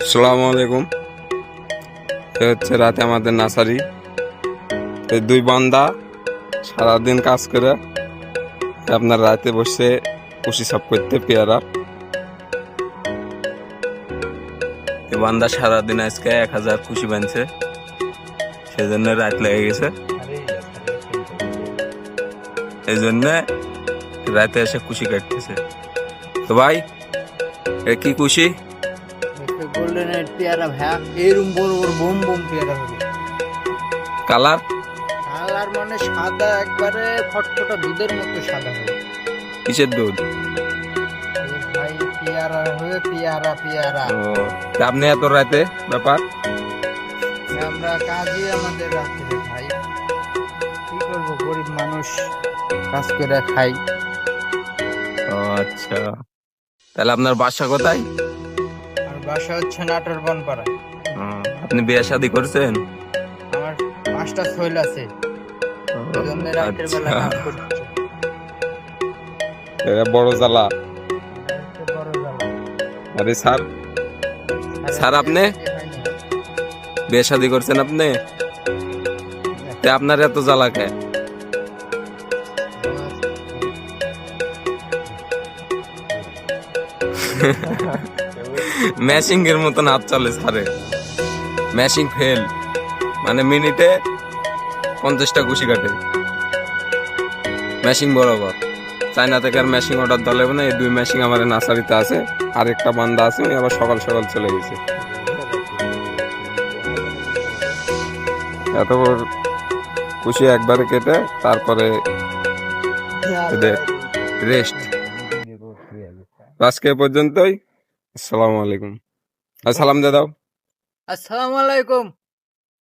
আসসালামু আলাইকুম। হচ্ছে রাতে আমাদের নার্সারি, এই দুই বান্দা সারাদিন কাজ করে আপনার রাতে বসে কুশি সাফ করতে পেয়ারা। এই বান্দা সারাদিন আজকে 1000 কুশি বানছে, সেজন্য রাত লেগে গেছে। এই জন্য রাতে এসে কুশি কাটতেছে। তো ভাই, এ কি কুশি? গোল্ডেন রেড পেয়ারা ভাইয়া, এরম বড় বড় বোম বোম পেয়ারা হবে। কালার কালার মানে সাদা, একবারে ফটফটা দুধের মতো সাদা হবে। কিসের দুধ? এ ভাই পেয়ারা হবে, পেয়ারা পেয়ারা। ও, তা আপনি এত রাতে ব্যাপার? আমরা কাজই আমাদের রাত্রে ভাই, কি করবো, গরিব মানুষ কাজ করে খাই। ও আচ্ছা, তাহলে আপনার বাসা কোথায়? আর বাসা হচ্ছে নাটোর বনপাড়া। আপনি বিয়ে শাদী করছেন? আমার 5টা শৈল আছে, এই জন্য রাতের বেলা কাজ করছি। এটা বড় জ্বালা। এটা বড় জ্বালা। আরে স্যার, স্যার আপনি বিয়ে শাদী করছেন আপনি? তে আপনার এত জ্বালা কে? ম্যাশিং এর মতন হাত চলে স্যারে। ম্যাশিং ফেল, মানে মিনিটে 50টা কুশি কাটে ম্যাশিং বরাবর। চায়না থেকে আর ম্যাশিং অর্ডার দিলে হবে না। এই দুই ম্যাশিং আমার নার্সারিতে আছে, আর একটা বান্দা আছে, উনি আবার সকাল সকাল চলে গেছে। এত বড় কুশি একবারে কেটে তারপরে এদের রেস্ট। আজকে এ পর্যন্তই। আসসালামু আলাইকুম। আর সালাম দিয়ে দাও। আসসালামু আলাইকুম।